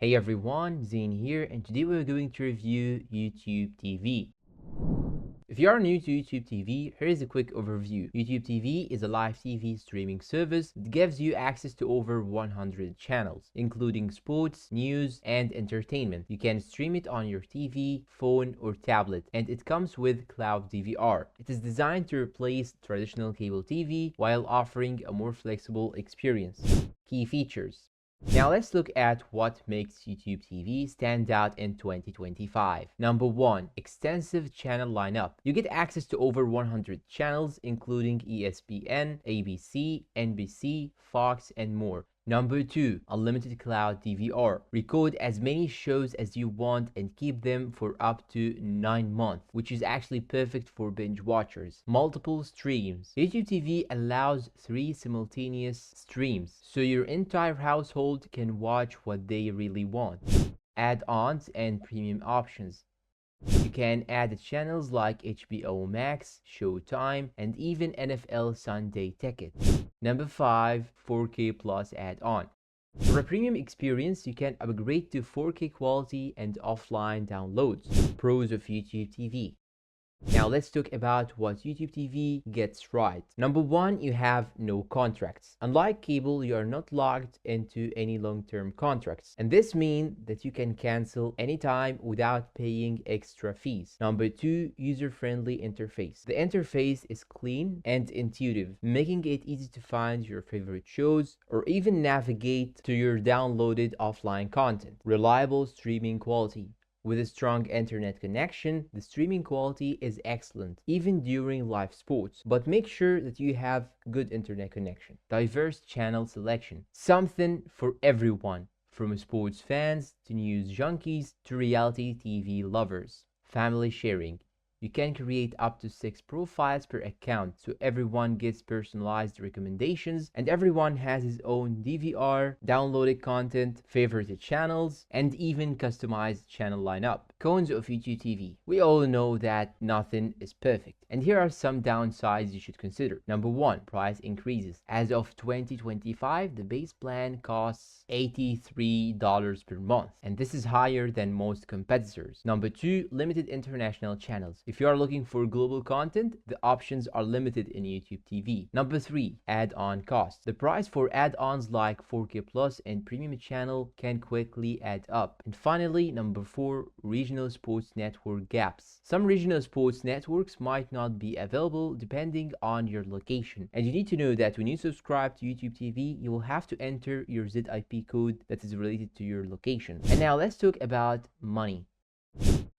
Hey everyone, Zane here, and today we're going to review YouTube TV. If you are new to YouTube TV, here is a quick overview. YouTube TV is a live TV streaming service that gives you access to over 100 channels, including sports, news, and entertainment. You can stream it on your TV, phone, or tablet, and it comes with cloud DVR. It is designed to replace traditional cable TV while offering a more flexible experience. Key features. Now let's look at what makes YouTube TV stand out in 2025. Number 1. Extensive channel lineup. You get access to over 100 channels including ESPN, ABC, NBC, Fox, and more. Number 2. Unlimited cloud DVR. Record as many shows as you want and keep them for up to 9 months, which is actually perfect for binge watchers. Multiple streams. YouTube TV allows 3 simultaneous streams, so your entire household can watch what they really want. Add-ons and premium options. You can add channels like HBO Max, Showtime, and even NFL Sunday Ticket. Number 5. 4K Plus add-on. For a premium experience, you can upgrade to 4K quality and offline downloads. Pros of YouTube TV. Now let's talk about what YouTube TV gets right. Number 1, you have no contracts. Unlike cable, you are not locked into any long-term contracts. And this means that you can cancel anytime without paying extra fees. Number 2, user-friendly interface. The interface is clean and intuitive, making it easy to find your favorite shows or even navigate to your downloaded offline content. Reliable streaming quality. With a strong internet connection, the streaming quality is excellent, even during live sports. But make sure that you have good internet connection. Diverse channel selection. Something for everyone, from sports fans to news junkies to reality TV lovers. Family sharing. You can create up to 6 profiles per account, so everyone gets personalized recommendations and everyone has his own DVR, downloaded content, favorite channels, and even customized channel lineup. Cons of YouTube TV. We all know that nothing is perfect, and here are some downsides you should consider. Number 1. Price increases. As of 2025, the base plan costs $83 per month, and this is higher than most competitors. Number 2. Limited international channels. If you are looking for global content, the options are limited in YouTube TV. Number 3. Add-on costs. The price for add-ons like 4K Plus and Premium Channel can quickly add up. And finally, number 4. Regional sports network gaps. Some regional sports networks might not be available depending on your location. And you need to know that when you subscribe to YouTube TV, you will have to enter your ZIP code that is related to your location. And now let's talk about money.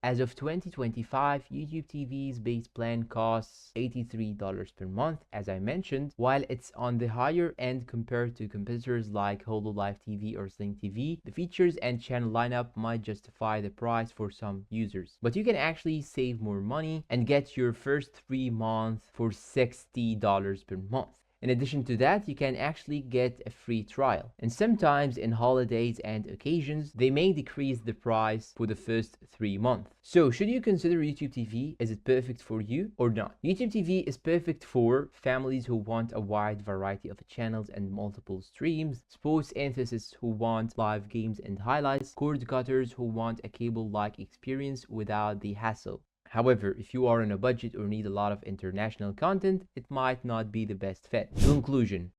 As of 2025, YouTube TV's base plan costs $83 per month, as I mentioned. While it's on the higher end compared to competitors like HoloLive TV or Sling TV, the features and channel lineup might justify the price for some users. But you can actually save more money and get your first 3 months for $60 per month. In addition to that, you can actually get a free trial. And sometimes in holidays and occasions, they may decrease the price for the first 3 months. So should you consider YouTube TV? Is it perfect for you or not? YouTube TV is perfect for families who want a wide variety of channels and multiple streams, sports enthusiasts who want live games and highlights, cord cutters who want a cable-like experience without the hassle. However, if you are on a budget or need a lot of international content, it might not be the best fit. Conclusion.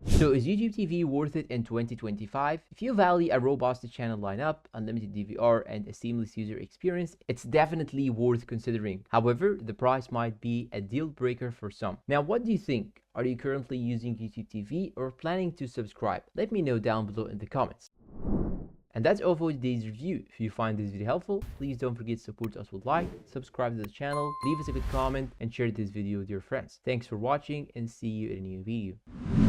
So is YouTube TV worth it in 2025? If you value a robust channel lineup, unlimited DVR, and a seamless user experience, it's definitely worth considering. However, the price might be a deal breaker for some. Now, what do you think? Are you currently using YouTube TV or planning to subscribe? Let me know down below in the comments. And that's all for today's review. If you find this video helpful, please don't forget to support us with like, subscribe to the channel, leave us a good comment, and share this video with your friends. Thanks for watching and see you in a new video.